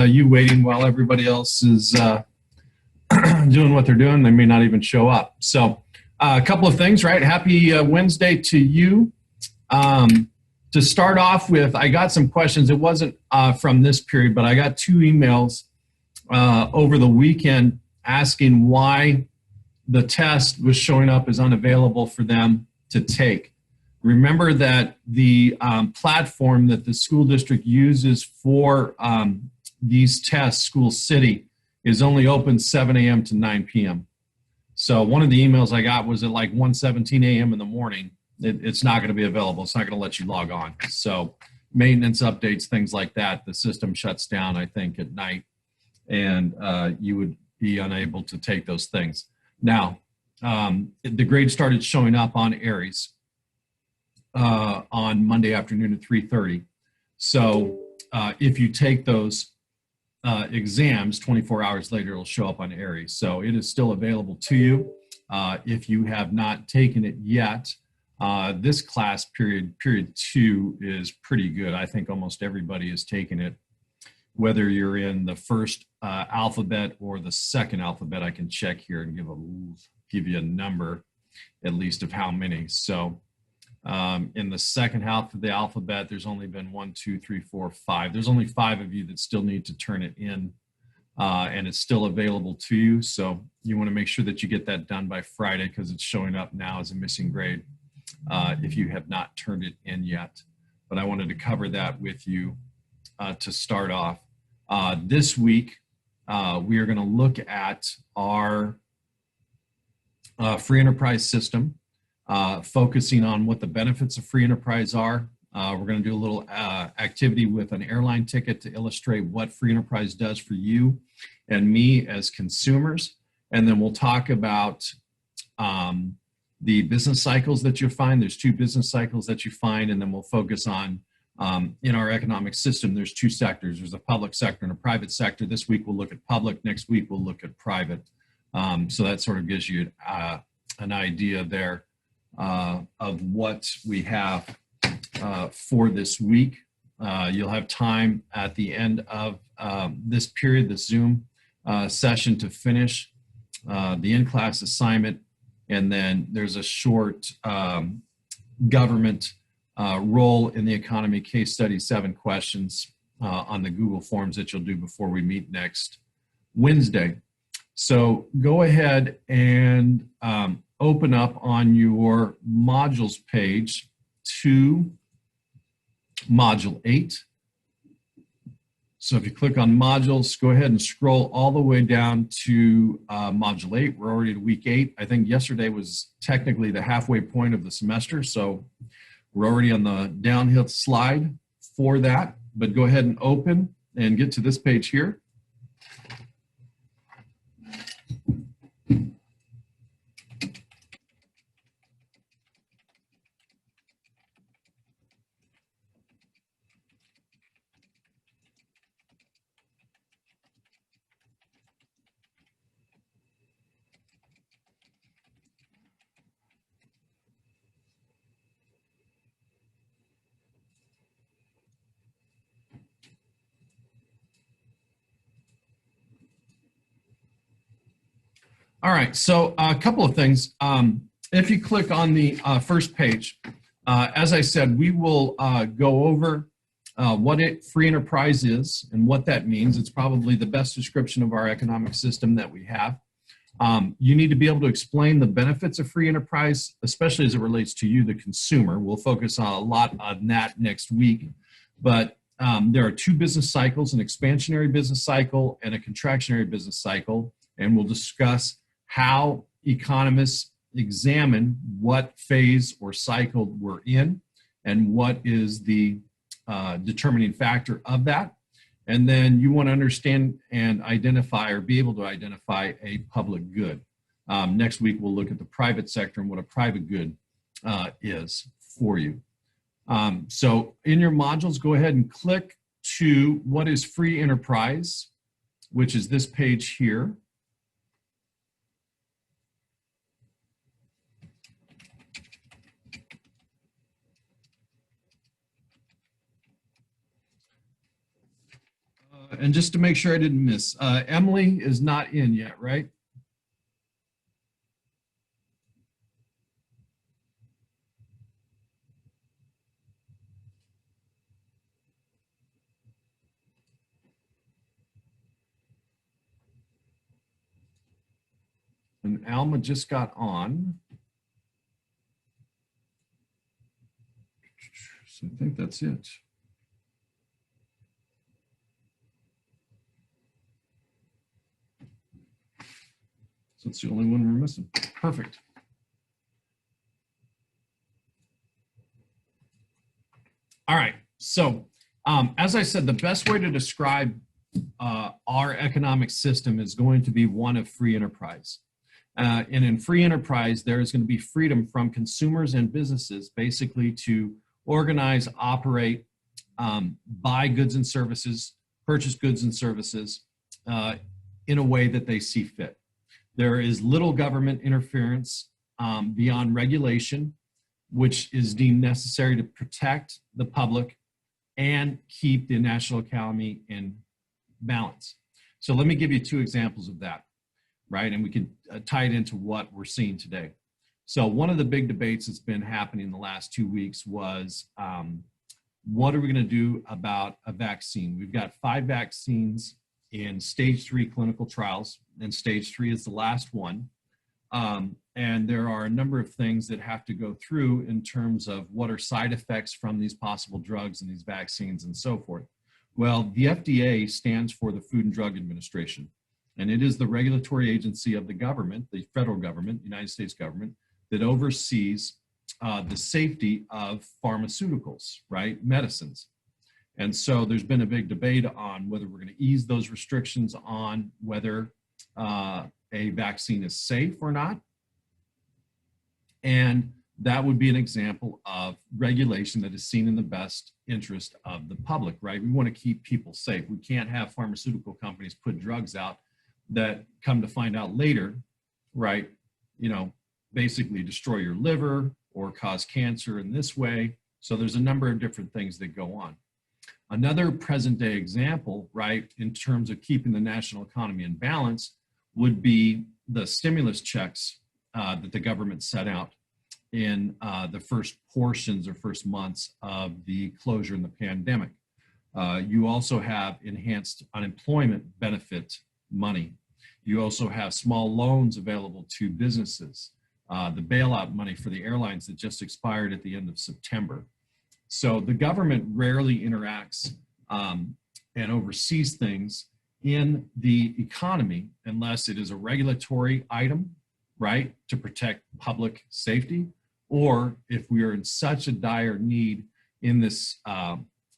You waiting while everybody else is doing what they're doing. They may not even show up. So a couple of things, right? Happy Wednesday to you. To start off with, I got some questions. It wasn't from this period, but I got 2 emails over the weekend asking why the test was showing up as unavailable for them to take. Remember that the platform that the school district uses for these tests, School City, is only open 7 a.m. to 9 p.m. So one of the emails I got was at like 1:17 a.m. in the morning. It's not going to be available. It's not going to let you log on. So maintenance updates, things like that, the system shuts down, I think, at night, and you would be unable to take those things. Now, the grade started showing up on Aries on Monday afternoon at 3:30. So if you take those exams 24 hours later, it'll show up on Aries. So it is still available to you. If you have not taken it yet, this class period 2 is pretty good. I think almost everybody has taken it, whether you're in the first alphabet or the second alphabet. I can check here and give you a number, at least, of how many. So in the second half of the alphabet, there's only been 1, 2, 3, 4, 5. There's only 5 of you that still need to turn it in, and it's still available to you. So you want to make sure that you get that done by Friday, because it's showing up now as a missing grade if you have not turned it in yet. But I wanted to cover that with you to start off. This week, we are going to look at our free enterprise system, focusing on what the benefits of free enterprise are. We're going to do a little activity with an airline ticket to illustrate what free enterprise does for you and me as consumers. And then we'll talk about the business cycles that you find. There's 2 business cycles that you find, and then we'll focus on in our economic system, there's 2 sectors. There's a public sector and a private sector. This week we'll look at public. Next week we'll look at private. So that sort of gives you an idea there of what we have for this week. You'll have time at the end of this period, this Zoom session, to finish the in-class assignment. And then there's a short government role in the economy case study, 7 questions on the Google Forms that you'll do before we meet next Wednesday. So go ahead and open up on your modules page to module 8. So if you click on modules, go ahead and scroll all the way down to module 8. We're already at week 8. I think yesterday was technically the halfway point of the semester, so we're already on the downhill slide for that. But go ahead and open and get to this page here. All right, so a couple of things. If you click on the first page, as I said, we will go over what free enterprise is and what that means. It's probably the best description of our economic system that we have. You need to be able to explain the benefits of free enterprise, especially as it relates to you, the consumer. We'll focus a lot on that next week. But there are 2 business cycles, an expansionary business cycle and a contractionary business cycle, and we'll discuss how economists examine what phase or cycle we're in and what is the determining factor of that. And then you want to understand and identify, or be able to identify, a public good. Next week we'll look at the private sector and what a private good is for you. So in your modules, go ahead and click to what is free enterprise, which is this page here. And just to make sure I didn't miss, Emily is not in yet, right? And Alma just got on. So I think that's it. So it's the only one we're missing. Perfect. All right. So as I said, the best way to describe our economic system is going to be one of free enterprise. And in free enterprise, there is going to be freedom from consumers and businesses basically to organize, operate, buy goods and services, purchase goods and services in a way that they see fit. There is little government interference beyond regulation, which is deemed necessary to protect the public and keep the national economy in balance. So let me give you two examples of that, right? And we can tie it into what we're seeing today. So one of the big debates that's been happening in the last 2 weeks was, what are we going to do about a vaccine? We've got 5 vaccines in stage 3 clinical trials, and stage 3 is the last one. And there are a number of things that have to go through in terms of what are side effects from these possible drugs and these vaccines and so forth. Well, the FDA stands for the Food and Drug Administration, and it is the regulatory agency of the government, the federal government, United States government, that oversees the safety of pharmaceuticals, right? Medicines. And so there's been a big debate on whether we're going to ease those restrictions on whether a vaccine is safe or not. And that would be an example of regulation that is seen in the best interest of the public, right? We want to keep people safe. We can't have pharmaceutical companies put drugs out that come to find out later, right? You know, basically destroy your liver or cause cancer in this way. So there's a number of different things that go on. Another present day example, right, in terms of keeping the national economy in balance would be the stimulus checks that the government set out in the first portions or first months of the closure in the pandemic. You also have enhanced unemployment benefit money. You also have small loans available to businesses, the bailout money for the airlines that just expired at the end of September. So the government rarely interacts and oversees things in the economy unless it is a regulatory item, right, to protect public safety, or if we are in such a dire need in this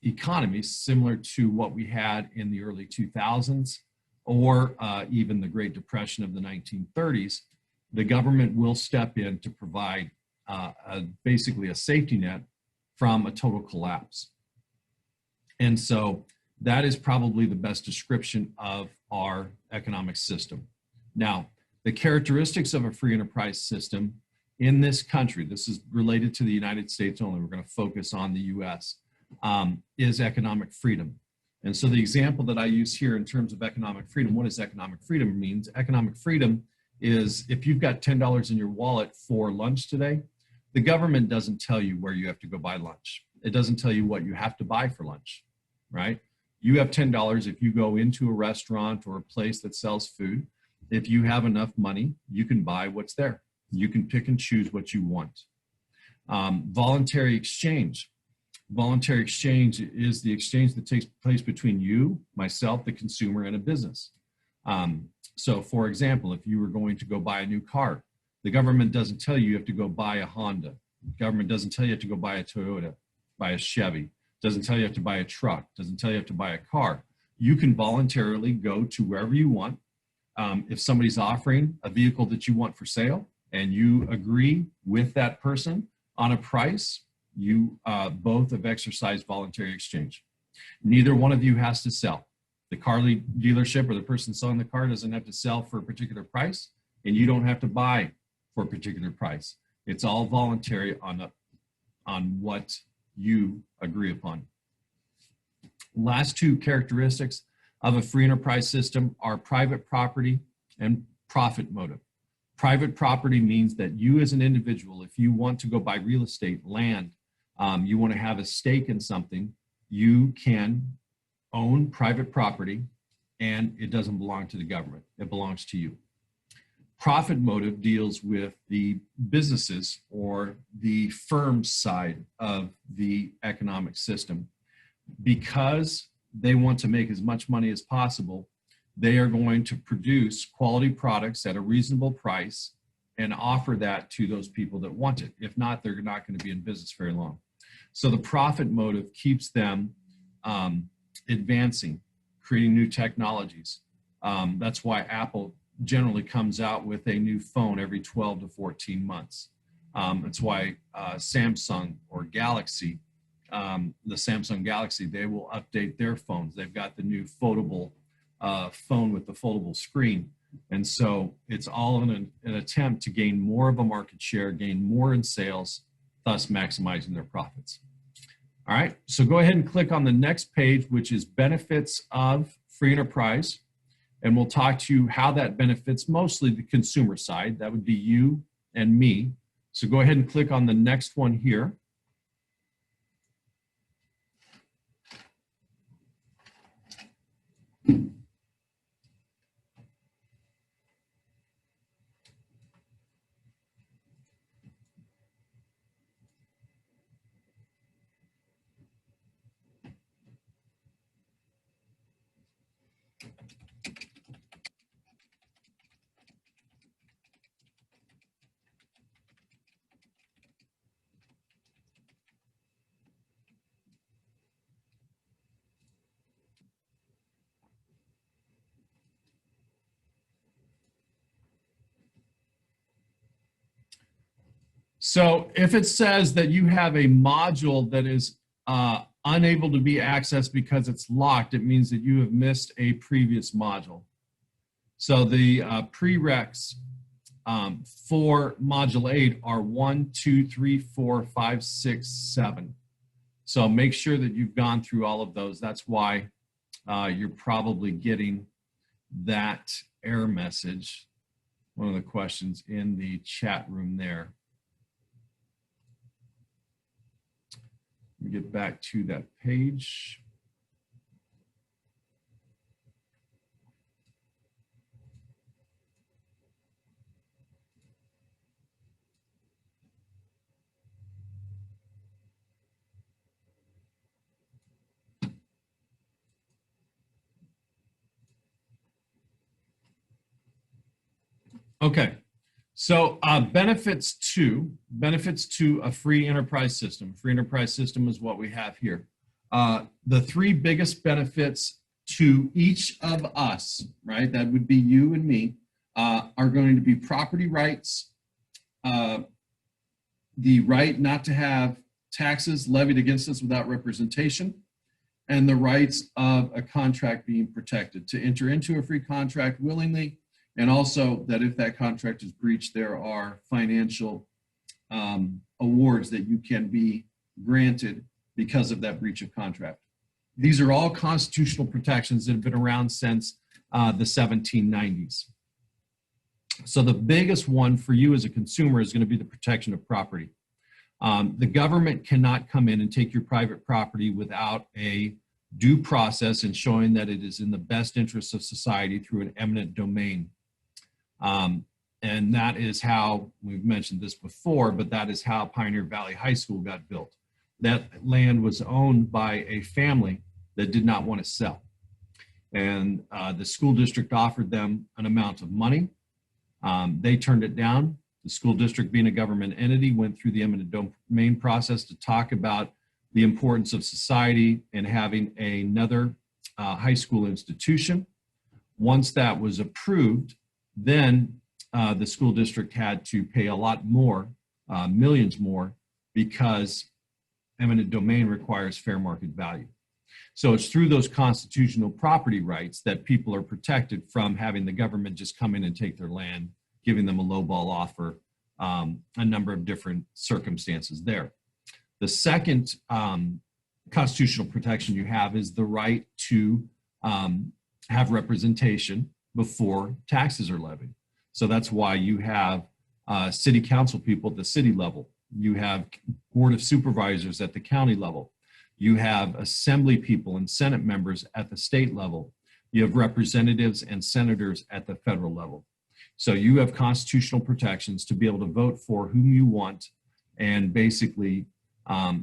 economy, similar to what we had in the early 2000s, or even the Great Depression of the 1930s, the government will step in to provide basically a safety net from a total collapse. And so that is probably the best description of our economic system. Now, the characteristics of a free enterprise system in this country, this is related to the United States only, we're going to focus on the US, is economic freedom. And so the example that I use here in terms of economic freedom, what does economic freedom mean? Economic freedom is if you've got $10 in your wallet for lunch today, the government doesn't tell you where you have to go buy lunch. It doesn't tell you what you have to buy for lunch, right? You have $10 if you go into a restaurant or a place that sells food. If you have enough money, you can buy what's there. You can pick and choose what you want. Voluntary exchange. Voluntary exchange is the exchange that takes place between you, myself, the consumer, and a business. So for example, if you were going to go buy a new car, the government doesn't tell you you have to go buy a Honda. The government doesn't tell you have to go buy a Toyota, buy a Chevy. Doesn't tell you have to buy a truck. Doesn't tell you have to buy a car. You can voluntarily go to wherever you want. If somebody's offering a vehicle that you want for sale and you agree with that person on a price, you both have exercised voluntary exchange. Neither one of you has to sell. The car dealership or the person selling the car doesn't have to sell for a particular price, and you don't have to buy for a particular price. It's all voluntary on what you agree upon. Last two characteristics of a free enterprise system are private property and profit motive. Private property means that you as an individual, if you want to go buy real estate, land, you want to have a stake in something, you can own private property and it doesn't belong to the government. It belongs to you. Profit motive deals with the businesses or the firm side of the economic system. Because they want to make as much money as possible, they are going to produce quality products at a reasonable price and offer that to those people that want it. If not, they're not going to be in business very long. So the profit motive keeps them advancing, creating new technologies. That's why Apple generally comes out with a new phone every 12 to 14 months. That's why Samsung or Galaxy, the Samsung Galaxy, they will update their phones. They've got the new foldable phone with the foldable screen. And so it's all in an attempt to gain more of a market share, gain more in sales, thus maximizing their profits. All right, so go ahead and click on the next page, which is benefits of free enterprise. And we'll talk to you how that benefits mostly the consumer side. That would be you and me. So go ahead and click on the next one here. So if it says that you have a module that is unable to be accessed because it's locked, it means that you have missed a previous module. So the prereqs for Module 8 are 1, 2, 3, 4, 5, 6, 7. So make sure that you've gone through all of those. That's why you're probably getting that error message, one of the questions in the chat room there. Let me get back to that page. Okay, so benefits to a free enterprise system. Free enterprise system is what we have here. The three biggest benefits to each of us, right, that would be you and me, are going to be property rights, the right not to have taxes levied against us without representation, and the rights of a contract being protected, to enter into a free contract willingly, and also that if that contract is breached, there are financial awards that you can be granted because of that breach of contract. These are all constitutional protections that have been around since the 1790s. So the biggest one for you as a consumer is going to be the protection of property. The government cannot come in and take your private property without a due process and showing that it is in the best interests of society through an eminent domain. And that is how, we've mentioned this before, but that is how Pioneer Valley High School got built. That land was owned by a family that did not want to sell. And the school district offered them an amount of money. They turned it down. The school district, being a government entity, went through the eminent domain process to talk about the importance of society and having another high school institution. Once that was approved, then the school district had to pay a lot more, millions more, because eminent domain requires fair market value. So it's through those constitutional property rights that people are protected from having the government just come in and take their land, giving them a lowball offer, a number of different circumstances there. The second constitutional protection you have is the right to have representation before taxes are levied. So that's why you have city council people at the city level. You have board of supervisors at the county level. You have assembly people and Senate members at the state level. You have representatives and senators at the federal level. So you have constitutional protections to be able to vote for whom you want, and basically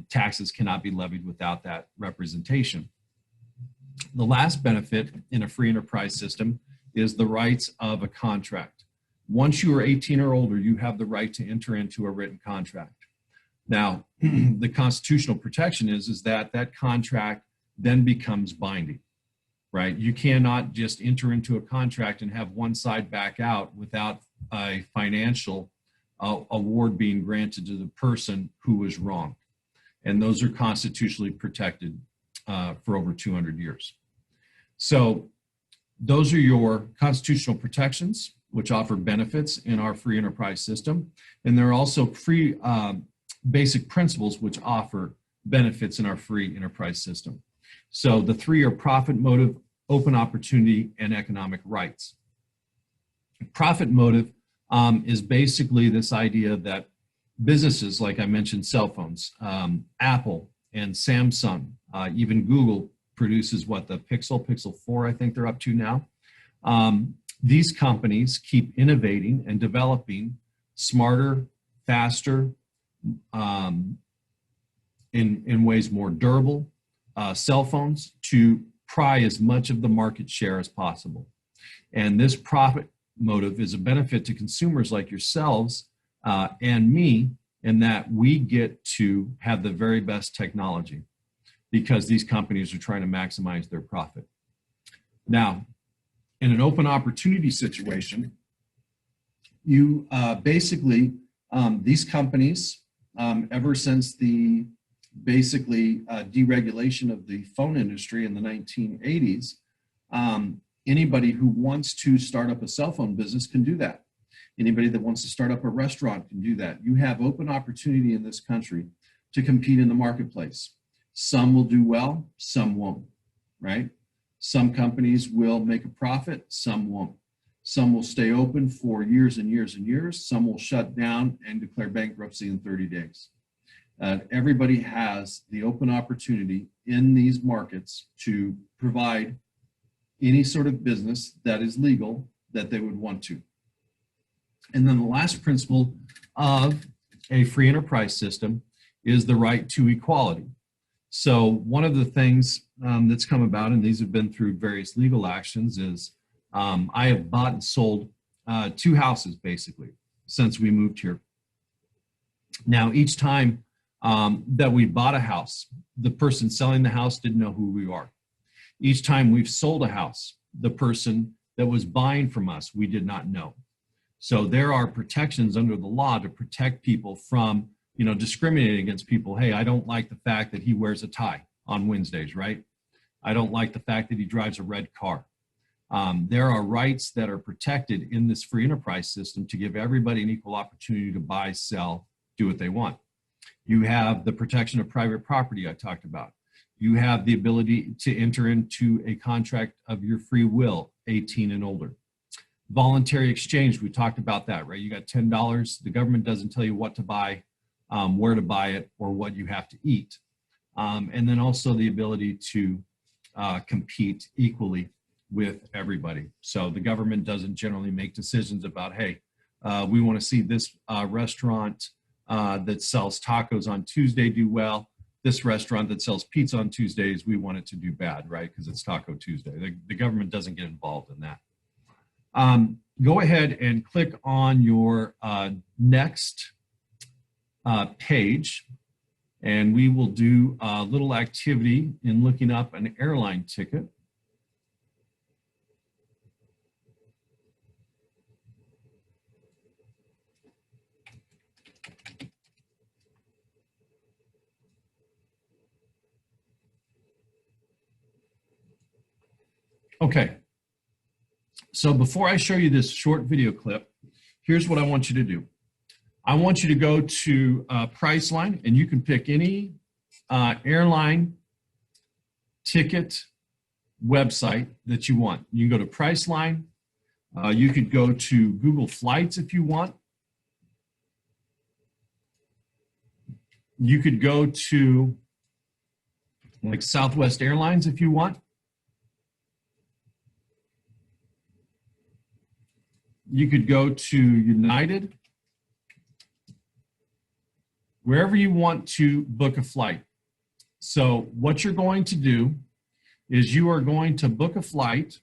taxes cannot be levied without that representation. The last benefit in a free enterprise system is the rights of a contract. Once you are 18 or older, you have the right to enter into a written contract. Now, the constitutional protection is that that contract then becomes binding, right? You cannot just enter into a contract and have one side back out without a financial award being granted to the person who was wrong. And those are constitutionally protected for over 200 years. So those are your constitutional protections, which offer benefits in our free enterprise system. And there are also free basic principles which offer benefits in our free enterprise system. So the three are profit motive, open opportunity, and economic rights. Profit motive is basically this idea that businesses, like I mentioned, cell phones, Apple and Samsung, even Google produces what, the Pixel 4, I think they're up to now. These companies keep innovating and developing smarter, faster, in ways more durable cell phones to pry as much of the market share as possible. And this profit motive is a benefit to consumers like yourselves and me, in that we get to have the very best technology because these companies are trying to maximize their profit. Now, in an open opportunity situation, you basically, these companies, ever since the deregulation of the phone industry in the 1980s, anybody who wants to start up a cell phone business can do that. Anybody that wants to start up a restaurant can do that. You have open opportunity in this country to compete in the marketplace. Some will do well, some won't, right? Some companies will make a profit, some won't. Some will stay open for years and years and years. Some will shut down and declare bankruptcy in 30 days. Everybody has the open opportunity in these markets to provide any sort of business that is legal that they would want to. And then the last principle of a free enterprise system is the right to equality. So one of the things that's come about, and these have been through various legal actions, is I have bought and sold 2 houses basically since we moved here. Now, each time that we bought a house, the person selling the house didn't know who we are. Each time we've sold a house, the person that was buying from us, we did not know. So there are protections under the law to protect people from, discriminating against people. Hey, I don't like the fact that he wears a tie on Wednesdays, right? I don't like the fact that he drives a red car. There are rights that are protected in this free enterprise system to give everybody an equal opportunity to buy, sell, do what they want. You have the protection of private property I talked about. You have the ability to enter into a contract of your free will, 18 and older. Voluntary exchange, we talked about that, right? You got $10, the government doesn't tell you what to buy, where to buy it, or what you have to eat. And then also the ability to compete equally with everybody. So the government doesn't generally make decisions about, hey, we want to see this restaurant that sells tacos on Tuesday do well. This restaurant that sells pizza on Tuesdays, we want it to do bad, right? Because it's Taco Tuesday. The government doesn't get involved in that. Go ahead and click on your next page, and we will do a little activity in looking up an airline ticket. Okay, so before I show you this short video clip, here's what I want you to do. I want you to go to Priceline, and you can pick any airline ticket website that you want. You can go to Priceline. You could go to Google Flights if you want. You could go to like Southwest Airlines if you want. You could go to United. Wherever you want to book a flight. So what you're going to do is you are going to book a flight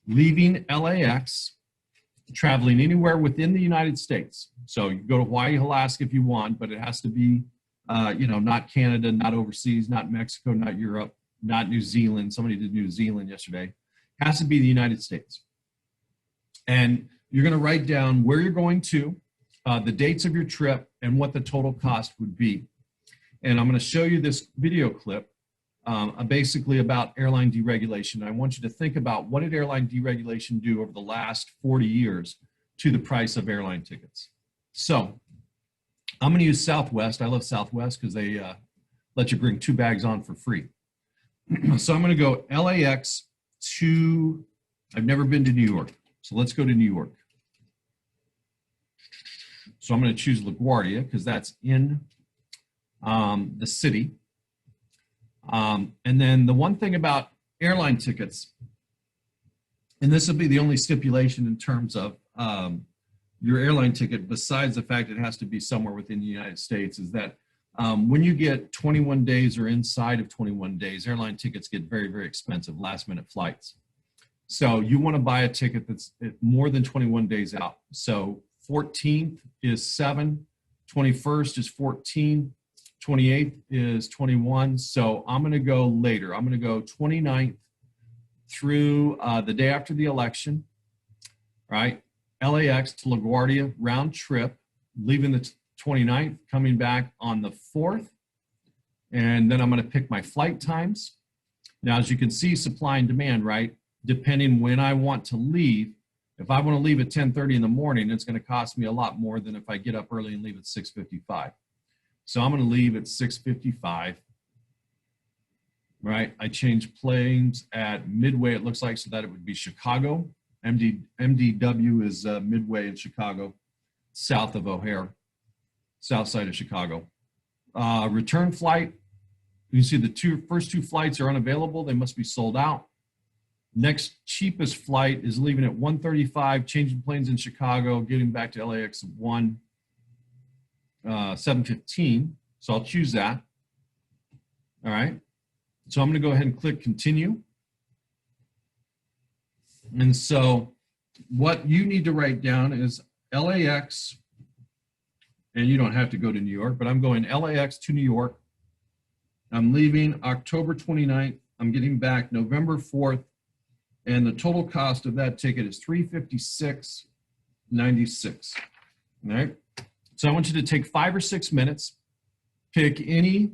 leaving LAX, traveling anywhere within the United States. So you go to Hawaii, Alaska if you want, but it has to be, not Canada, not overseas, not Mexico, not Europe, not New Zealand. Somebody did New Zealand yesterday. It has to be the United States. And you're going to write down where you're going to, the dates of your trip, and what the total cost would be. And I'm going to show you this video clip basically about airline deregulation. I want you to think about what did airline deregulation do over the last 40 years to the price of airline tickets. So I'm going to use Southwest. I love Southwest because they let you bring 2 bags on for free. So I'm going to go LAX to, I've never been to New York. So let's go to New York. So I'm going to choose LaGuardia because that's in the city. And then the one thing about airline tickets, and this will be the only stipulation in terms of your airline ticket, besides the fact it has to be somewhere within the United States, is that when you get 21 days or inside of 21 days, airline tickets get very, very expensive, last minute flights. So you want to buy a ticket that's more than 21 days out. So 14th is 7, 21st is 14, 28th is 21. So I'm going to go later. I'm going to go 29th through the day after the election, right? LAX to LaGuardia, round trip, leaving the 29th, coming back on the 4th. And then I'm going to pick my flight times. Now, as you can see, supply and demand, right? Depending when I want to leave. If I want to leave at 10:30 in the morning, it's going to cost me a lot more than if I get up early and leave at 6:55. So I'm going to leave at 6:55, right? I changed planes at Midway, it looks like, so that it would be Chicago. MDW is Midway in Chicago, south of O'Hare, south side of Chicago. Return flight, you can see the first two flights are unavailable. They must be sold out. Next cheapest flight is leaving at 1:35, changing planes in Chicago, getting back to LAX at 7:15. So I'll choose that. All right. So I'm going to go ahead and click continue. And so what you need to write down is LAX, and you don't have to go to New York, but I'm going LAX to New York. I'm leaving October 29th. I'm getting back November 4th. And the total cost of that ticket is $356.96. All right. So I want you to take 5 or 6 minutes, pick any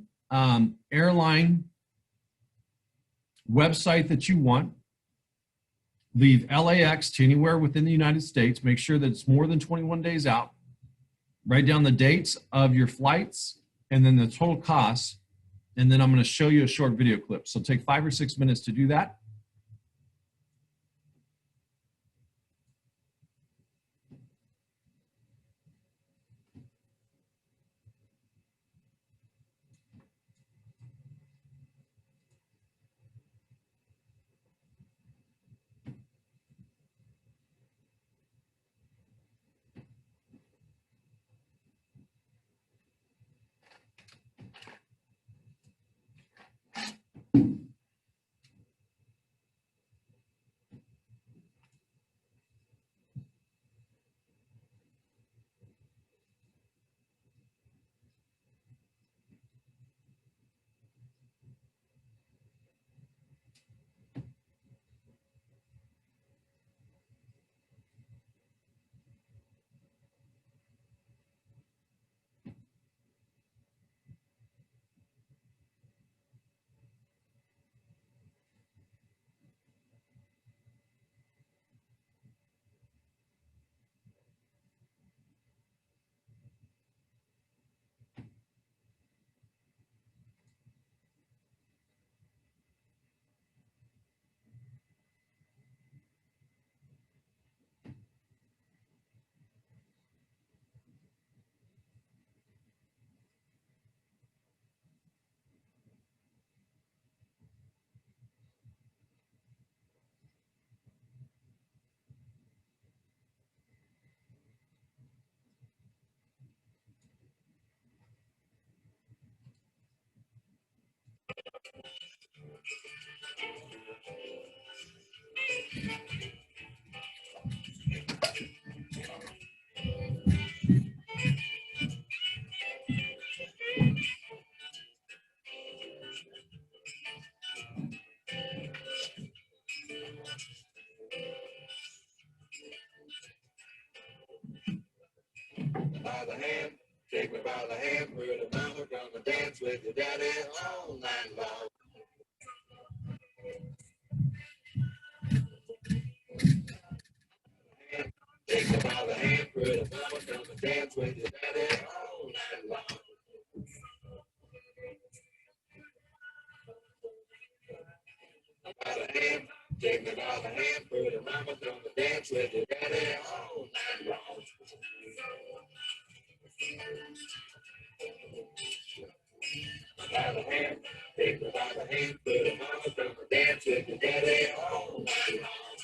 airline website that you want, leave LAX to anywhere within the United States, make sure that it's more than 21 days out, write down the dates of your flights and then the total costs, and then I'm going to show you a short video clip. So take 5 or 6 minutes to do that. By the hand, take me by the hand, pretty mama, gonna dance with your daddy all night long. Take me by the hand, pretty mama, gonna dance with your daddy all night long. By the hand, take me by the hand, pretty mama, gonna dance with your daddy all night long. By the hand, take me by the hand, pretty mama, gonna dance with your daddy all night long.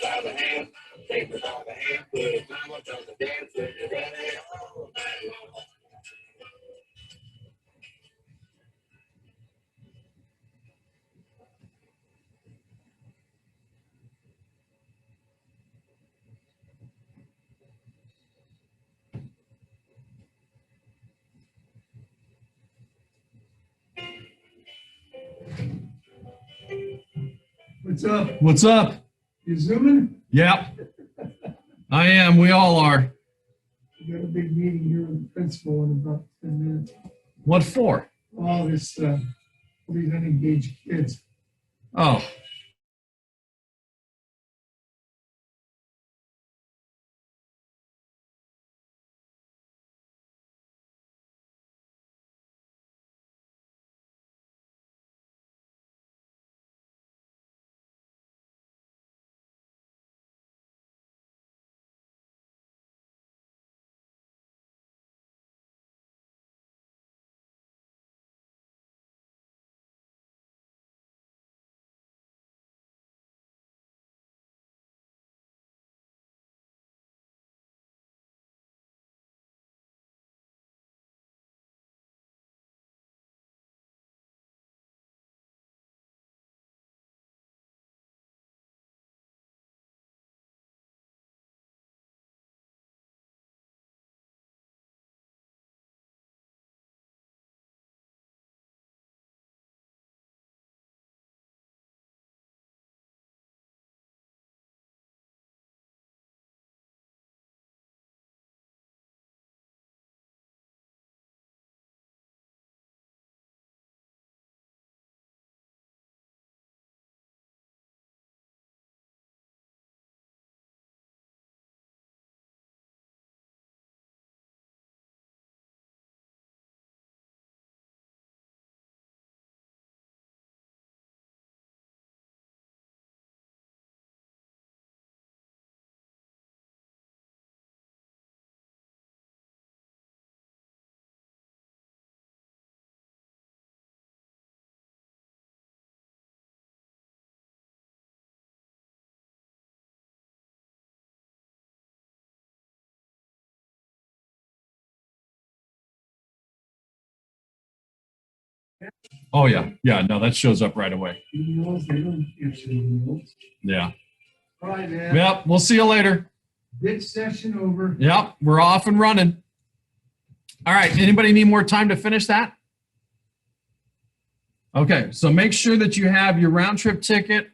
By the hand, take me by the hand, pretty mama, gonna dance with your daddy all night long. What's up? What's up? You zooming? Yep, I am. We all are. We got a big meeting here with the principal in about 10 minutes. What for? All this, all these unengaged kids. Oh, oh yeah, yeah. No, that shows up right away. Emails, they don't answer emails. Yeah. All right, man. Yep. We'll see you later. Big session over. Yep. We're off and running. All right. Anybody need more time to finish that? Okay. So make sure that you have your round trip ticket,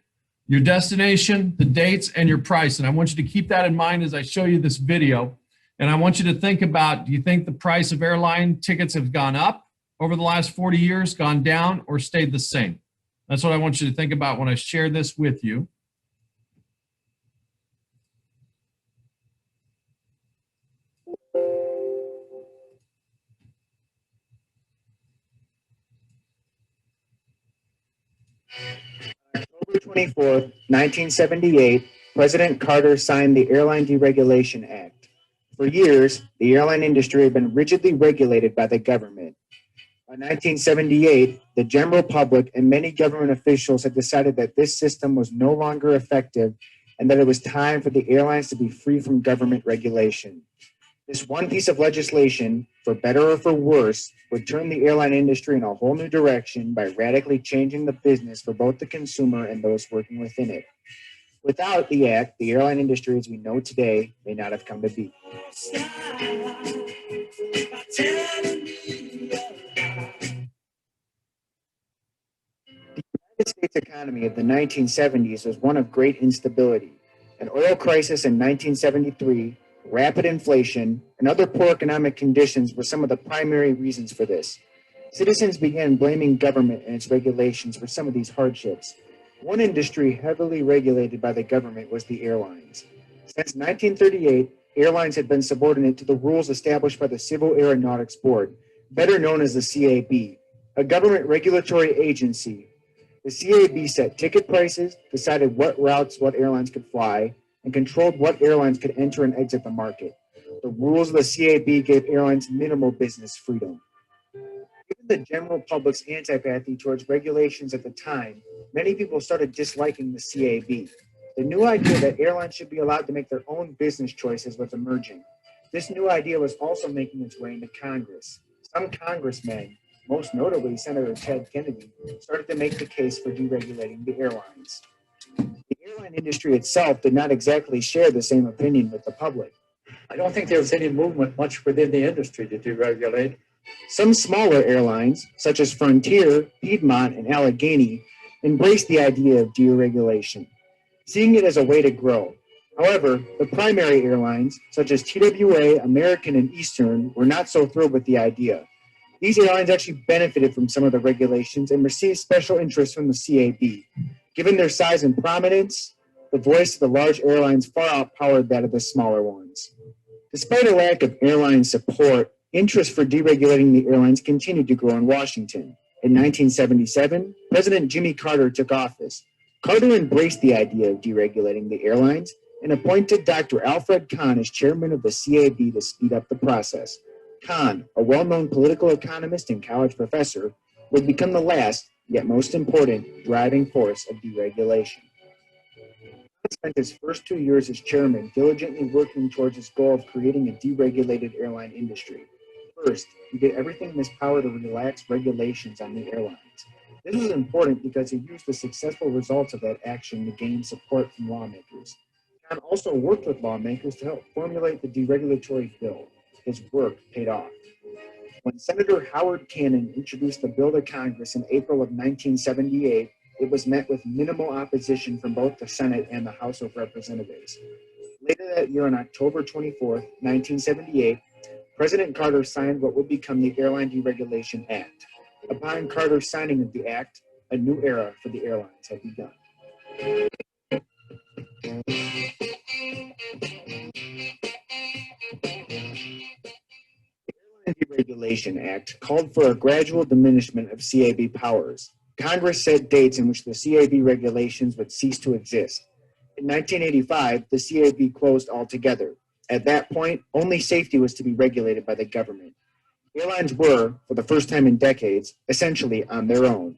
your destination, the dates, and your price. And I want you to keep that in mind as I show you this video. And I want you to think about, do you think the price of airline tickets have gone up over the last 40 years, gone down, or stayed the same? That's what I want you to think about when I share this with you. October 24th, 1978, President Carter signed the Airline Deregulation Act. For years, the airline industry had been rigidly regulated by the government. By 1978, the general public and many government officials had decided that this system was no longer effective and that it was time for the airlines to be free from government regulation. This one piece of legislation, for better or for worse, would turn the airline industry in a whole new direction by radically changing the business for both the consumer and those working within it. Without the act, the airline industry as we know today may not have come to be. The United States economy of the 1970s was one of great instability. An oil crisis in 1973, rapid inflation, and other poor economic conditions were some of the primary reasons for this. Citizens began blaming government and its regulations for some of these hardships. One industry heavily regulated by the government was the airlines. Since 1938, airlines had been subordinate to the rules established by the Civil Aeronautics Board, better known as the CAB, a government regulatory agency. The CAB set ticket prices, decided what routes what airlines could fly, and controlled what airlines could enter and exit the market. The rules of the CAB gave airlines minimal business freedom. Given the general public's antipathy towards regulations at the time, many people started disliking the CAB. The new idea that airlines should be allowed to make their own business choices was emerging. This new idea was also making its way into Congress. Some congressmen, most notably Senator Ted Kennedy, started to make the case for deregulating the airlines. The airline industry itself did not exactly share the same opinion with the public. I don't think there was any movement much within the industry to deregulate. Some smaller airlines, such as Frontier, Piedmont, and Allegheny, embraced the idea of deregulation, seeing it as a way to grow. However, the primary airlines, such as TWA, American, and Eastern, were not so thrilled with the idea. These airlines actually benefited from some of the regulations and received special interest from the CAB. Given their size and prominence, the voice of the large airlines far outpowered that of the smaller ones. Despite a lack of airline support, interest for deregulating the airlines continued to grow in Washington. In 1977, President Jimmy Carter took office. Carter embraced the idea of deregulating the airlines and appointed Dr. Alfred Kahn as chairman of the CAB to speed up the process. Kahn, a well-known political economist and college professor, would become the last, yet most important, driving force of deregulation. He spent his first 2 years as chairman diligently working towards his goal of creating a deregulated airline industry. First, he did everything in his power to relax regulations on the airlines. This was important because he used the successful results of that action to gain support from lawmakers. Kahn also worked with lawmakers to help formulate the deregulatory bill. His work paid off. When Senator Howard Cannon introduced the bill to Congress in April of 1978, it was met with minimal opposition from both the Senate and the House of Representatives. Later that year, on October 24, 1978, President Carter signed what would become the Airline Deregulation Act. Upon Carter's signing of the act, a new era for the airlines had begun. The Deregulation Act called for a gradual diminishment of CAB powers. Congress set dates in which the CAB regulations would cease to exist. In 1985, the CAB closed altogether. At that point, only safety was to be regulated by the government. Airlines were, for the first time in decades, essentially on their own.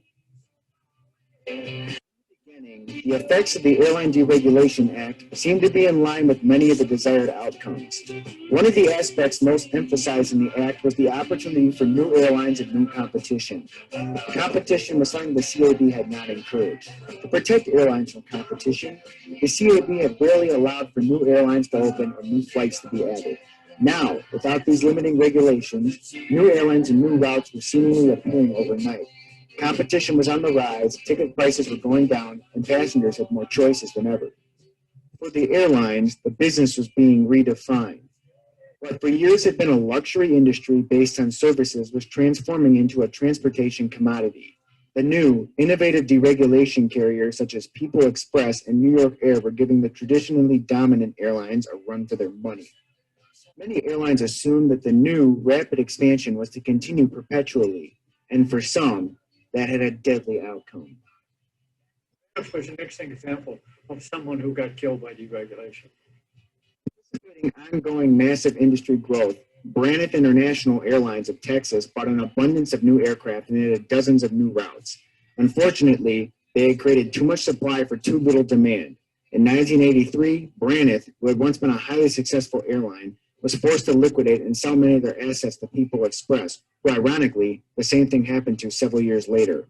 The effects of the Airline Deregulation Act seemed to be in line with many of the desired outcomes. One of the aspects most emphasized in the Act was the opportunity for new airlines and new competition. Competition was something the CAB had not encouraged. To protect airlines from competition, the CAB had rarely allowed for new airlines to open and new flights to be added. Now, without these limiting regulations, new airlines and new routes were seemingly appearing overnight. Competition was on the rise, ticket prices were going down, and passengers had more choices than ever. For the airlines, the business was being redefined. What for years had been a luxury industry based on services was transforming into a transportation commodity. The new, innovative deregulation carriers such as People Express and New York Air were giving the traditionally dominant airlines a run for their money. Many airlines assumed that the new, rapid expansion was to continue perpetually, and for some, that had a deadly outcome. That was an excellent example of someone who got killed by deregulation. Anticipating ongoing massive industry growth, Braniff International Airlines of Texas bought an abundance of new aircraft and added dozens of new routes. Unfortunately, they had created too much supply for too little demand. In 1983, Braniff, who had once been a highly successful airline, was forced to liquidate and sell many of their assets to People Express, who ironically, the same thing happened to several years later.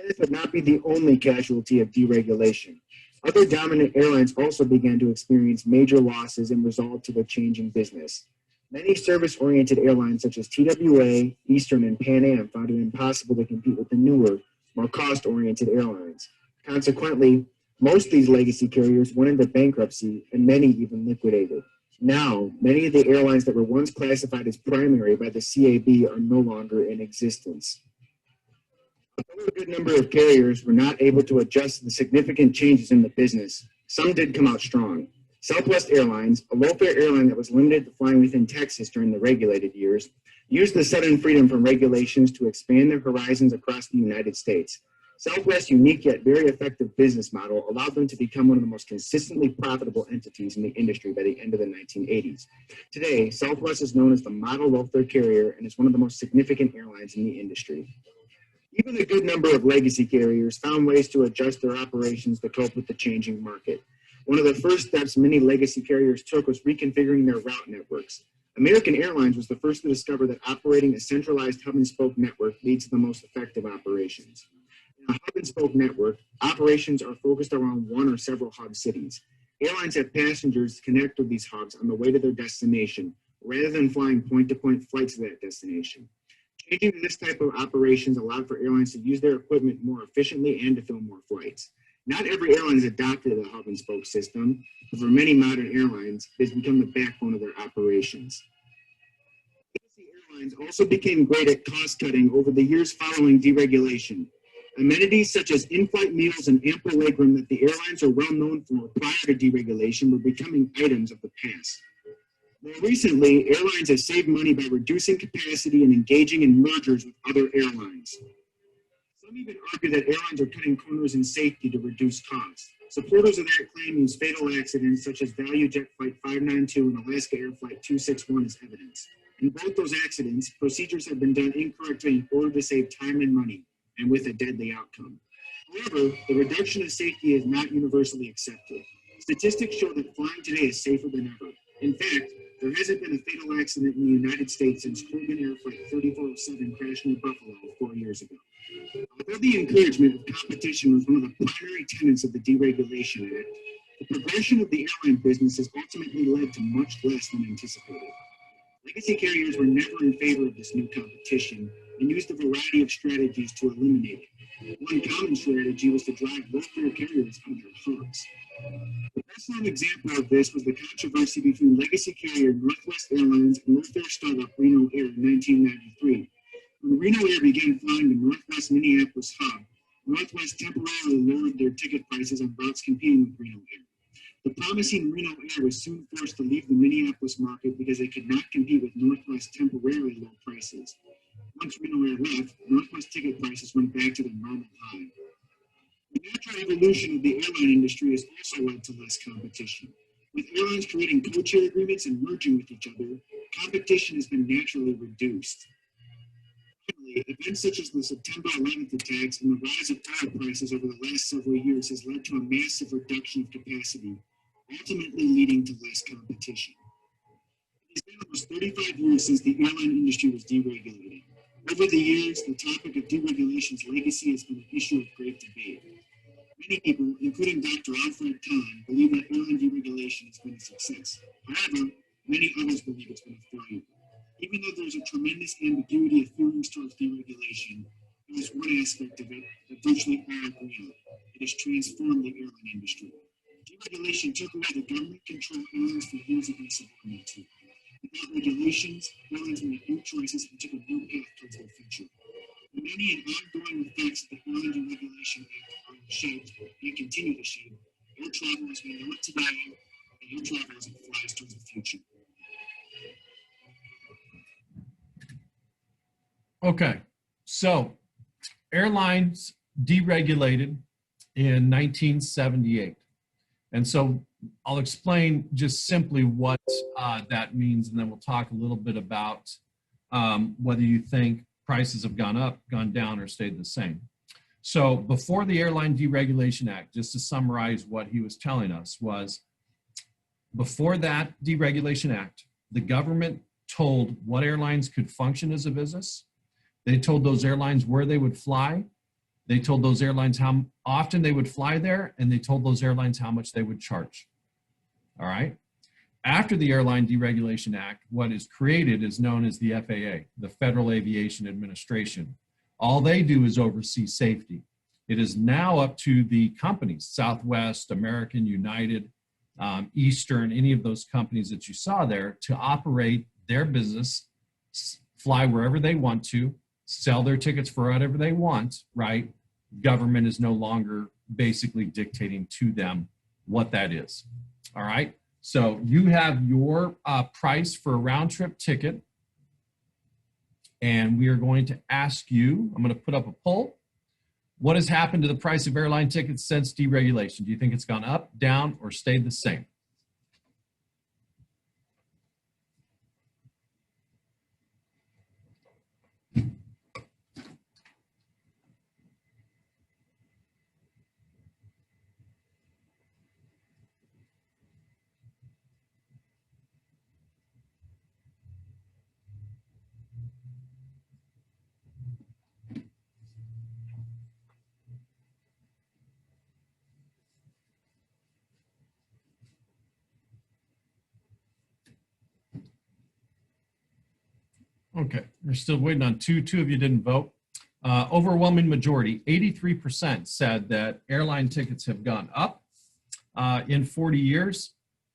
This would not be the only casualty of deregulation. Other dominant airlines also began to experience major losses and result to the changing business. Many service-oriented airlines such as TWA, Eastern, and Pan Am found it impossible to compete with the newer, more cost-oriented airlines. Consequently, most of these legacy carriers went into bankruptcy and many even liquidated. Now, many of the airlines that were once classified as primary by the CAB are no longer in existence. Although a good number of carriers were not able to adjust to the significant changes in the business, some did come out strong. Southwest Airlines, a low-fare airline that was limited to flying within Texas during the regulated years, used the sudden freedom from regulations to expand their horizons across the United States. Southwest's unique yet very effective business model allowed them to become one of the most consistently profitable entities in the industry by the end of the 1980s. Today, Southwest is known as the model low-fare carrier and is one of the most significant airlines in the industry. Even a good number of legacy carriers found ways to adjust their operations to cope with the changing market. One of the first steps many legacy carriers took was reconfiguring their route networks. American Airlines was the first to discover that operating a centralized hub and spoke network leads to the most effective operations. In a hub and spoke network, operations are focused around one or several hub cities. Airlines have passengers connect with these hubs on the way to their destination, rather than flying point-to-point flights to that destination. Changing to this type of operations allowed for airlines to use their equipment more efficiently and to fill more flights. Not every airline has adopted the hub and spoke system, but for many modern airlines, it has become the backbone of their operations. Legacy airlines also became great at cost cutting over the years following deregulation. Amenities such as in-flight meals and ample legroom that the airlines are well known for prior to deregulation were becoming items of the past. More recently, airlines have saved money by reducing capacity and engaging in mergers with other airlines. Some even argue that airlines are cutting corners in safety to reduce costs. Supporters of that claim use fatal accidents such as ValueJet Flight 592 and Alaska Air Flight 261 as evidence. In both those accidents, procedures have been done incorrectly in order to save time and money, and with a deadly outcome. However, the reduction of safety is not universally accepted. Statistics show that flying today is safer than ever. In fact, there hasn't been a fatal accident in the United States since Colgan Air Flight 3407 crashed near Buffalo 4 years ago. Although the encouragement of competition was one of the primary tenets of the Deregulation Act, the progression of the airline business has ultimately led to much less than anticipated. Legacy carriers were never in favor of this new competition and used a variety of strategies to eliminate it. One common strategy was to drive low-fare carriers out of their hubs. The best-known example of this was the controversy between legacy carrier Northwest Airlines and low-fare startup Reno Air in 1993. When Reno Air began flying the Northwest Minneapolis hub, Northwest temporarily lowered their ticket prices on routes competing with Reno Air. The promising Reno Air was soon forced to leave the Minneapolis market because they could not compete with Northwest's temporarily low prices. Once Reno Air left, Northwest ticket prices went back to their normal high. The natural evolution of the airline industry has also led to less competition. With airlines creating codeshare agreements and merging with each other, competition has been naturally reduced. Finally, events such as the September 11th attacks and the rise of oil prices over the last several years has led to a massive reduction of capacity, ultimately leading to less competition. It has been almost 35 years since the airline industry was deregulated. Over the years, the topic of deregulation's legacy has been an issue of great debate. Many people, including Dr. Alfred Kahn, believe that airline deregulation has been a success. However, many others believe it's been a failure. Even though there's a tremendous ambiguity of feelings towards deregulation, there is one aspect of it that virtually all agree on. It has transformed the airline industry. Deregulation took away the government-controlled airlines for years of insubordinate to. Without regulations, airlines made new choices and took a new path towards their future. The many and ongoing effects of the Airline Deregulation Act are shaped and continue to shape air travel as we know it today and air travel as it flies towards the future. Okay, so airlines deregulated in 1978. And so I'll explain just simply what that means, and then we'll talk a little bit about whether you think prices have gone up, gone down, or stayed the same. So before the Airline Deregulation Act, just to summarize what he was telling us, was before that Deregulation Act, the government told what airlines could function as a business. They told those airlines where they would fly. They told those airlines how often they would fly there, and they told those airlines how much they would charge. All right. After the Airline Deregulation Act, what is created is known as the FAA, the Federal Aviation Administration. All they do is oversee safety. It is now up to the companies, Southwest, American, United, Eastern, any of those companies that you saw there, to operate their business, fly wherever they want to, sell their tickets for whatever they want, right? Government is no longer basically dictating to them what that is. All right. So you have your price for a round trip ticket. And we are going to ask you, I'm going to put up a poll. What has happened to the price of airline tickets since deregulation? Do you think it's gone up, down, or stayed the same? Okay, we're still waiting on two. Two of you didn't vote. Overwhelming majority, 83% said that airline tickets have gone up in 40 years,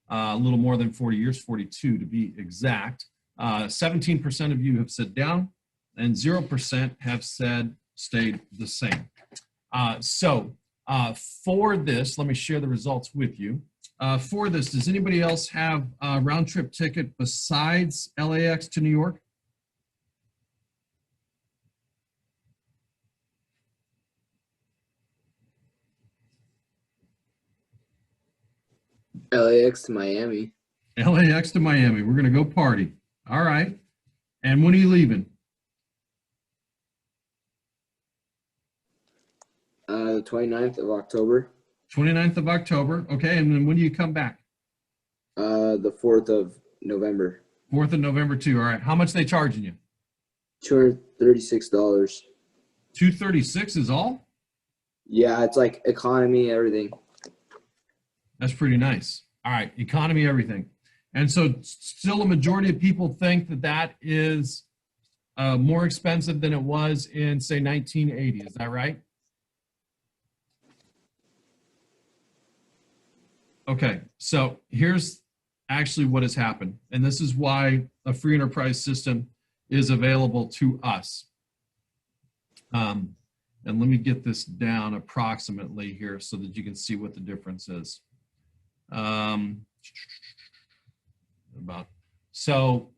a little more than 40 years, 42 to be exact. 17% of you have said down, and 0% have said stayed the same. For this, let me share the results with you. For this, does anybody else have a round trip ticket besides LAX to New York? LAX to Miami. LAX to Miami. We're going to go party. All right. And when are you leaving? The 29th of October. 29th of October. Okay. And then when do you come back? The 4th of November. 4th of November too. All right. How much they charging you? $236. 236 is all? Yeah, it's like economy, everything. That's pretty nice. All right. Economy, everything. And so still a majority of people think that that is more expensive than it was in, say, 1980. Is that right? Okay. So here's actually what has happened. And this is why a free enterprise system is available to us. And let me get this down approximately here so that you can see what the difference is. So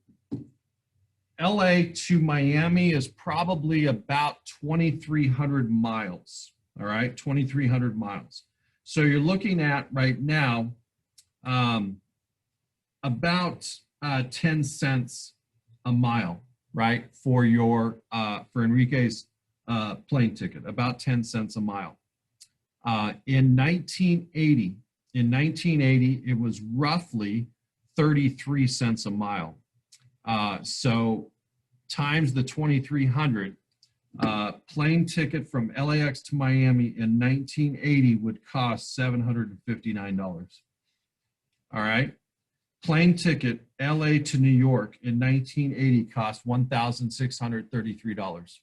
LA to Miami is probably about 2,300 miles. All right, 2,300 miles. So you're looking at right now about 10 cents a mile, right, for your for Enrique's plane ticket, about 10 cents a mile. In 1980, it was roughly 33 cents a mile. So times the 2,300, plane ticket from LAX to Miami in 1980 would cost $759. All right. Plane ticket LA to New York in 1980 cost $1,633.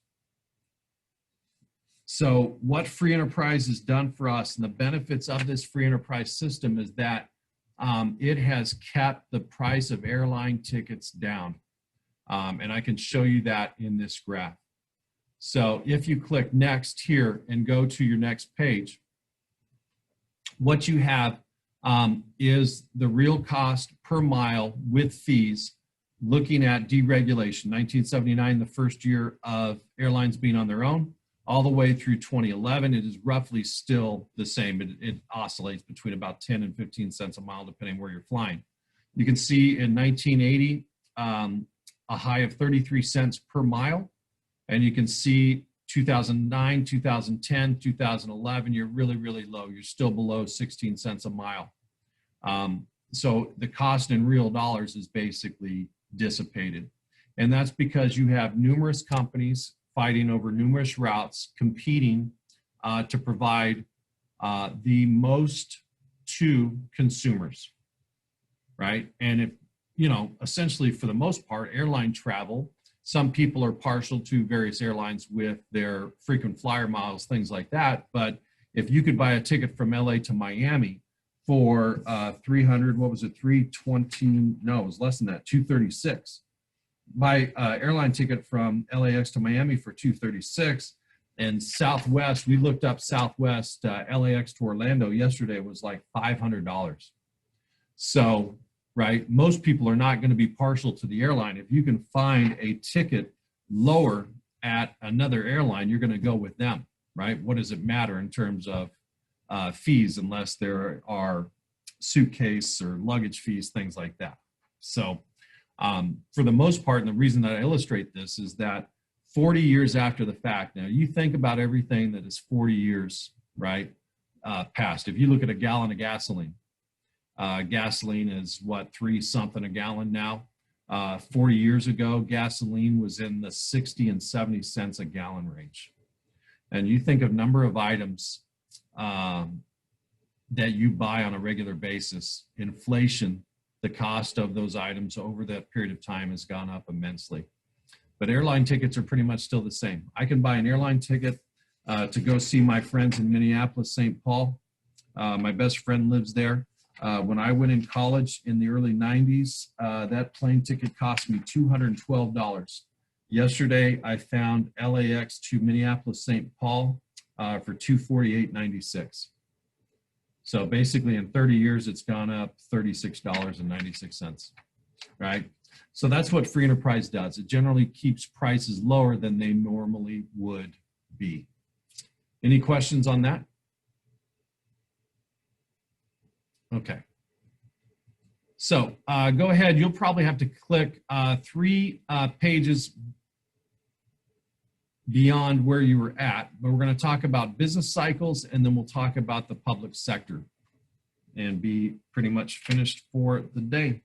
So what free enterprise has done for us, and the benefits of this free enterprise system, is that it has kept the price of airline tickets down. And I can show you that in this graph. So if you click next here and go to your next page, what you have is the real cost per mile with fees, looking at deregulation, 1979, the first year of airlines being on their own, all the way through 2011. It is roughly still the same. It oscillates between about 10 and 15 cents a mile, depending where you're flying. You can see in 1980, a high of 33 cents per mile. And you can see 2009, 2010, 2011, you're really, really low. You're still below 16 cents a mile. So the cost in real dollars is basically dissipated. And that's because you have numerous companies fighting over numerous routes, competing to provide the most to consumers, right? And if, you know, essentially for the most part, airline travel, some people are partial to various airlines with their frequent flyer miles, things like that. But if you could buy a ticket from LA to Miami for 300, what was it, 320, no, it was less than that, 236. Buy airline ticket from LAX to Miami for 236. And Southwest, we looked up Southwest LAX to Orlando yesterday, was like $500. So, right, most people are not going to be partial to the airline. If you can find a ticket lower at another airline, you're going to go with them, right? What does it matter in terms of fees, unless there are suitcase or luggage fees, things like that. So for the most part, and the reason that I illustrate this is that 40 years after the fact, now you think about everything that is 40 years, right, past. If you look at a gallon of gasoline, gasoline is what, 3 something a gallon now. 40 years ago, gasoline was in the 60 and 70 cents a gallon range. And you think of number of items that you buy on a regular basis, inflation, the cost of those items over that period of time has gone up immensely. But airline tickets are pretty much still the same. I can buy an airline ticket to go see my friends in Minneapolis, St. Paul. My best friend lives there. When I went in college in the early 90s, that plane ticket cost me $212. Yesterday, I found LAX to Minneapolis, St. Paul for $248.96. So basically in 30 years, it's gone up $36.96, right? So that's what free enterprise does. It generally keeps prices lower than they normally would be. Any questions on that? Okay. So go ahead. You'll probably have to click 3 pages beyond where you were at, but we're going to talk about business cycles, and then we'll talk about the public sector and be pretty much finished for the day.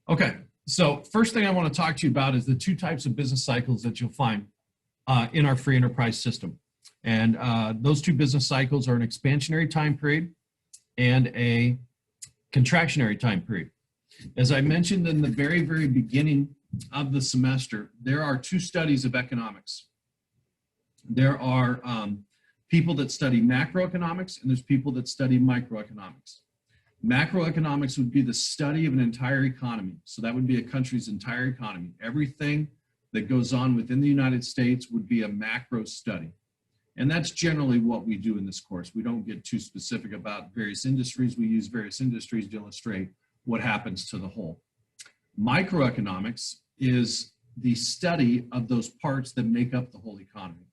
Okay, so first thing I want to talk to you about is the 2 types of business cycles that you'll find in our free enterprise system. And those 2 business cycles are an expansionary time period and a contractionary time period. As I mentioned in the very, very beginning of the semester, there are 2 studies of economics. There are people that study macroeconomics, and there's people that study microeconomics. Macroeconomics would be the study of an entire economy. So that would be a country's entire economy. Everything that goes on within the United States would be a macro study. And that's generally what we do in this course. We don't get too specific about various industries. We use various industries to illustrate what happens to the whole. Microeconomics is the study of those parts that make up the whole economy.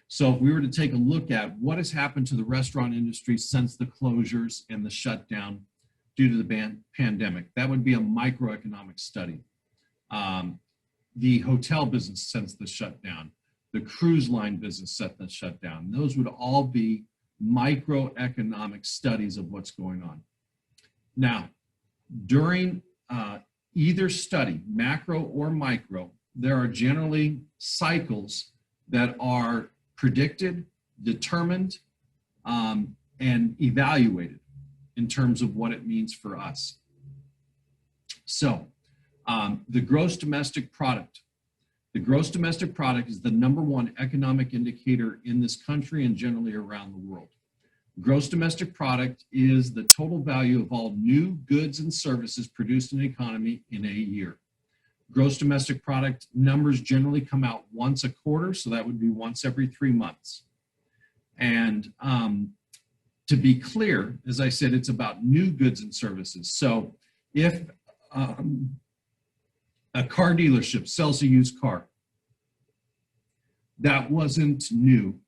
So if we were to take a look at what has happened to the restaurant industry since the closures and the shutdown due to the pandemic, that would be a microeconomic study. The hotel business since the shutdown, the cruise line business since the shutdown, those would all be microeconomic studies of what's going on. Now, during either study, macro or micro, there are generally cycles that are predicted, determined, and evaluated in terms of what it means for us. So the gross domestic product. The gross domestic product is the #1 economic indicator in this country and generally around the world. Gross domestic product is the total value of all new goods and services produced in an economy in a year. Gross domestic product numbers generally come out once a quarter, so that would be once every 3 months. And to be clear, as I said, it's about new goods and services. So if a car dealership sells a used car, that wasn't new,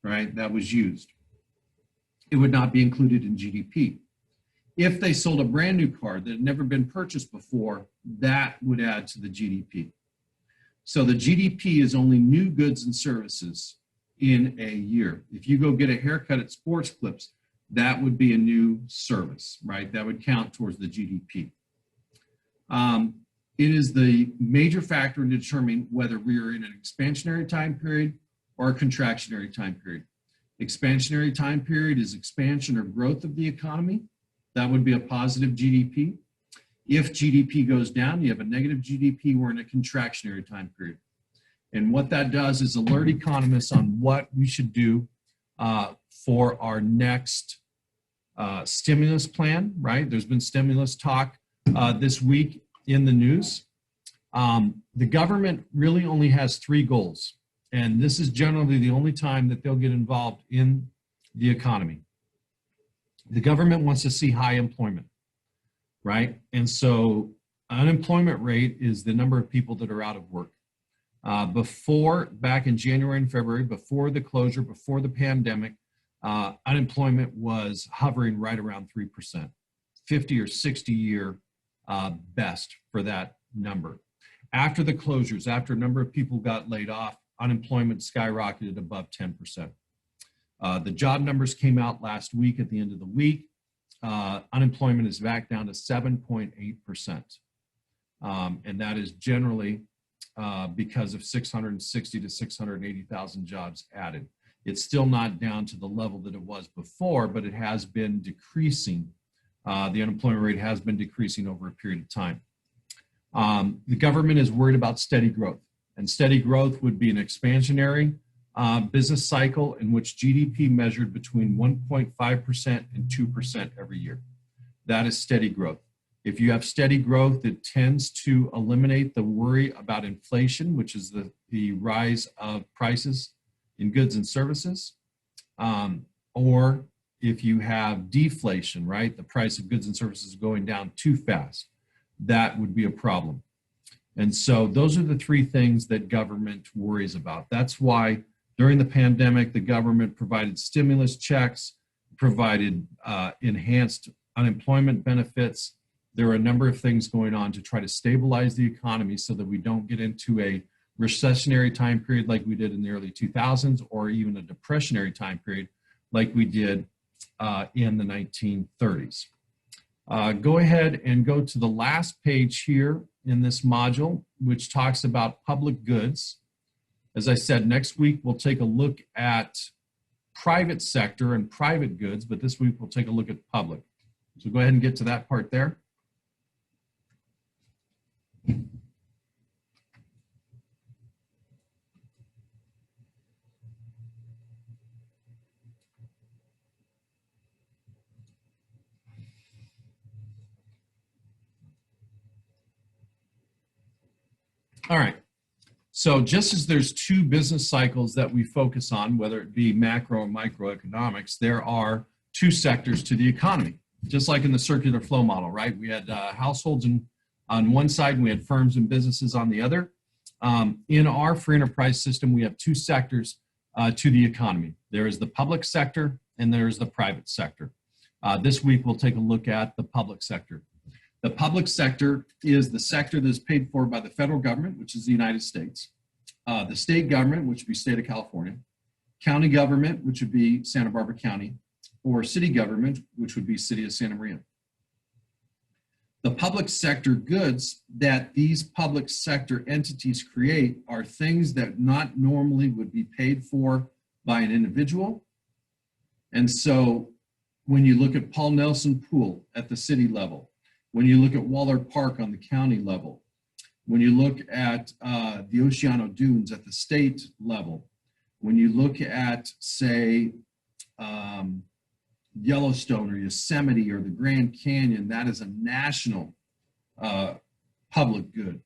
right? That was used. It would not be included in GDP. If they sold a brand new car that had never been purchased before, that would add to the GDP. So the GDP is only new goods and services in a year. If you go get a haircut at Sports Clips, that would be a new service, right? That would count towards the GDP. It is the major factor in determining whether we are in an expansionary time period or a contractionary time period. Expansionary time period is expansion or growth of the economy. That would be a positive GDP. If GDP goes down, you have a negative GDP, we're in a contractionary time period. And what that does is alert economists on what we should do for our next stimulus plan, right? There's been stimulus talk this week in the news. The government really only has 3 goals, and this is generally the only time that they'll get involved in the economy. The government wants to see high employment, right? And so unemployment rate is the number of people that are out of work. Back in January and February, before the closure, before the pandemic, unemployment was hovering right around 3%, 50 or 60 year best for that number. After the closures, after a number of people got laid off, unemployment skyrocketed above 10%. The job numbers came out last week at the end of the week. Unemployment is back down to 7.8%. And that is generally because of 660 to 680,000 jobs added. It's still not down to the level that it was before, but it has been decreasing. The unemployment rate has been decreasing over a period of time. The government is worried about steady growth, and steady growth would be an expansionary business cycle in which GDP measured between 1.5% and 2% every year. That is steady growth. If you have steady growth, it tends to eliminate the worry about inflation, which is the rise of prices in goods and services. Or if you have deflation, right, the price of goods and services going down too fast, that would be a problem. And so those are the 3 things that government worries about. That's why during the pandemic, the government provided stimulus checks, provided enhanced unemployment benefits. There are a number of things going on to try to stabilize the economy so that we don't get into a recessionary time period like we did in the early 2000s, or even a depressionary time period like we did in the 1930s. Go ahead and go to the last page here in this module, which talks about public goods. As I said, next week we'll take a look at private sector and private goods, but this week we'll take a look at public. So go ahead and get to that part there. All right. So just as there's 2 business cycles that we focus on, whether it be macro or microeconomics, there are 2 sectors to the economy. Just like in the circular flow model, right? We had households on one side and we had firms and businesses on the other. In our free enterprise system, we have 2 sectors to the economy. There is the public sector and there is the private sector. This week, we'll take a look at the public sector. The public sector is the sector that is paid for by the federal government, which is the United States, the state government, which would be state of California, county government, which would be Santa Barbara County, or city government, which would be City of Santa Maria. The public sector goods that these public sector entities create are things that not normally would be paid for by an individual. And so when you look at Paul Nelson Pool at the city level, when you look at Waller Park on the county level, when you look at the Oceano Dunes at the state level, when you look at, say, Yellowstone or Yosemite or the Grand Canyon, that is a national public good.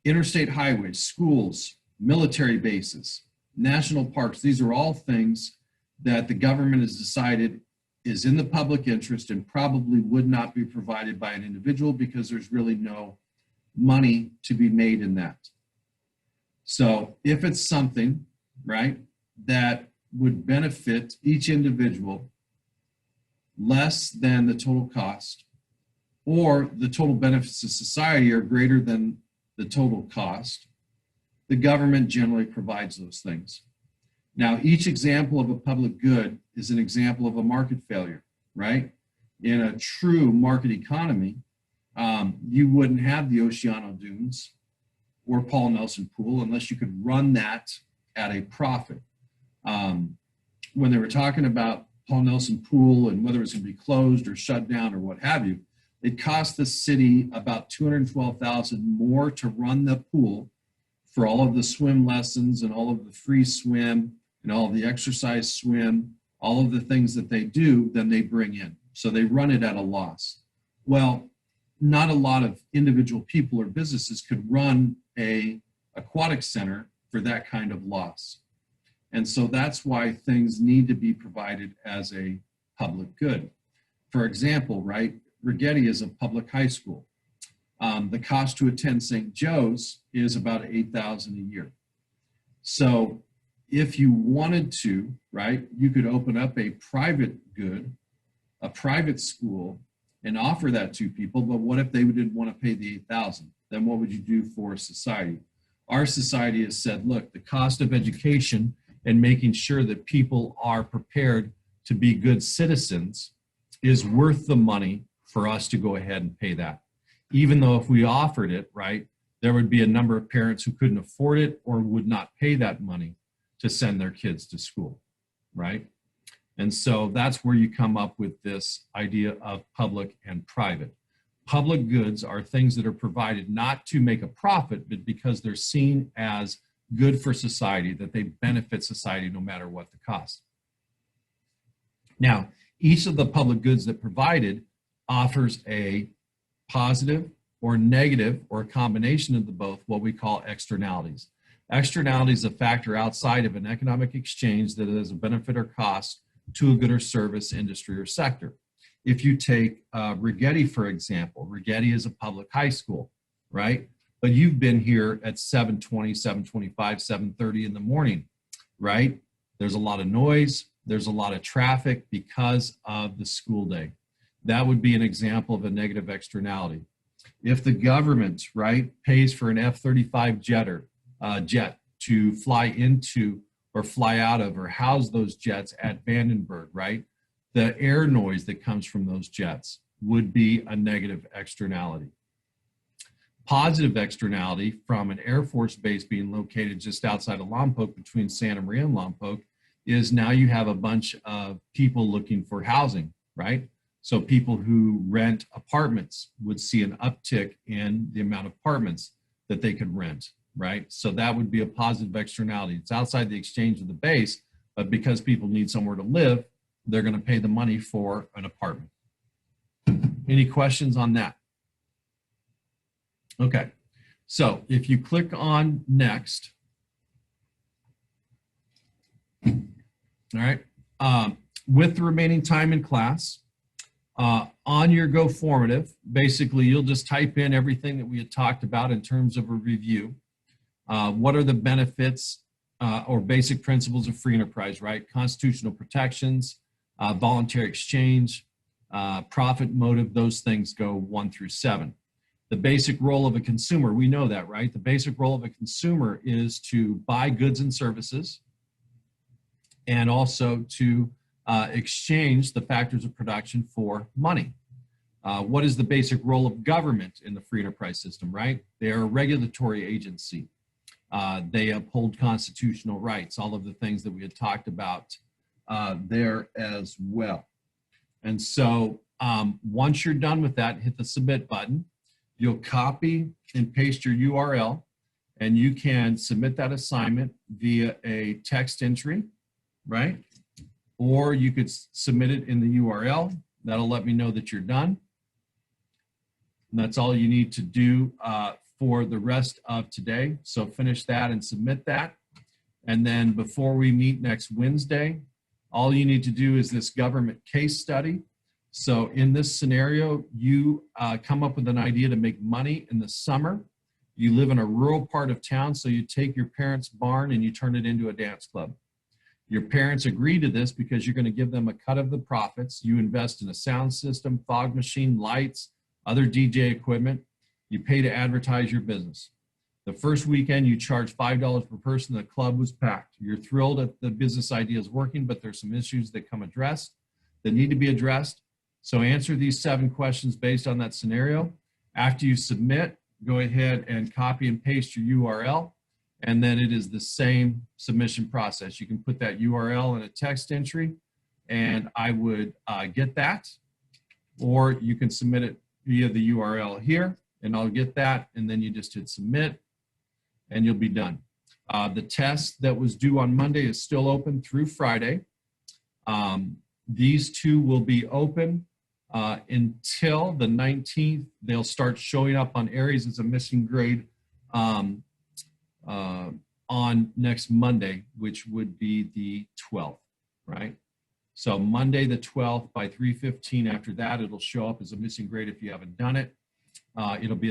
Interstate highways, schools, military bases, national parks, these are all things that the government has decided is in the public interest and probably would not be provided by an individual because there's really no money to be made in that. So if it's something, right, that would benefit each individual less than the total cost, or the total benefits to society are greater than the total cost, the government generally provides those things. Now, each example of a public good is an example of a market failure, right? In a true market economy, you wouldn't have the Oceano Dunes or Paul Nelson Pool unless you could run that at a profit. When they were talking about Paul Nelson Pool and whether it's going to be closed or shut down or what have you, it cost the city about $212,000 more to run the pool for all of the swim lessons and all of the free swim and all of the exercise swim, all of the things that they do, than they bring in. So they run it at a loss. Well, not a lot of individual people or businesses could run a aquatic center for that kind of loss. And so that's why things need to be provided as a public good. For example, right, Rigetti is a public high school. The cost to attend St. Joe's is about $8,000 a year. So if you wanted to, right, you could open up a private good, a private school, and offer that to people. But what if they didn't want to pay the $8,000? Then what would you do for society? Our society has said, look, the cost of education and making sure that people are prepared to be good citizens is worth the money for us to go ahead and pay that. Even though if we offered it, right, there would be a number of parents who couldn't afford it or would not pay that money to send their kids to school, right? And so that's where you come up with this idea of public and private. Public goods are things that are provided not to make a profit, but because they're seen as good for society, that they benefit society no matter what the cost. Now, each of the public goods that provided offers a positive or negative or a combination of the both, what we call externalities. Externalities is a factor outside of an economic exchange that is a benefit or cost to a good or service, industry, or sector. If you take Rigetti, for example, Rigetti is a public high school, right? But you've been here at 7:20, 7:25, 7:30 in the morning, right? There's a lot of noise. There's a lot of traffic because of the school day. That would be an example of a negative externality. If the government, right, pays for an F-35 jet to fly into or fly out of or house those jets at Vandenberg, right, the air noise that comes from those jets would be a negative externality. Positive externality from an Air Force base being located just outside of Lompoc between Santa Maria and Lompoc is now you have a bunch of people looking for housing, right? So people who rent apartments would see an uptick in the amount of apartments that they could rent, right? So that would be a positive externality. It's outside the exchange of the base, but because people need somewhere to live, they're going to pay the money for an apartment. Any questions on that? Okay, so if you click on next, all right, with the remaining time in class, on your Go Formative, basically you'll just type in everything that we had talked about in terms of a review. What are the benefits or basic principles of free enterprise, right? Constitutional protections, voluntary exchange, profit motive, those things go 1 through 7. The basic role of a consumer, we know that, right? The basic role of a consumer is to buy goods and services and also to exchange the factors of production for money. What is the basic role of government in the free enterprise system, right? They are a regulatory agency. They uphold constitutional rights, all of the things that we had talked about there as well. And so once you're done with that, hit the submit button. You'll copy and paste your URL, and you can submit that assignment via a text entry, right? Or you could submit it in the URL. That'll let me know that you're done. And that's all you need to do for the rest of today. So finish that and submit that. And then before we meet next Wednesday, all you need to do is this government case study. So in this scenario, you come up with an idea to make money in the summer. You live in a rural part of town, so you take your parents' barn and you turn it into a dance club. Your parents agree to this because you're going to give them a cut of the profits. You invest in a sound system, fog machine, lights, other DJ equipment. You pay to advertise your business. The first weekend, you charge $5 per person. The club was packed. You're thrilled that the business idea is working, but there's some issues that need to be addressed. So answer these 7 questions based on that scenario. After you submit, go ahead and copy and paste your URL. And then it is the same submission process. You can put that URL in a text entry and I would get that, or you can submit it via the URL here and I'll get that. And then you just hit submit and you'll be done. The test that was due on Monday is still open through Friday. These 2 will be open until the 19th. They'll start showing up on Aries as a missing grade on next Monday, which would be the 12th, right? So Monday the 12th by 3:15. After that, it'll show up as a missing grade if you haven't done it. It'll be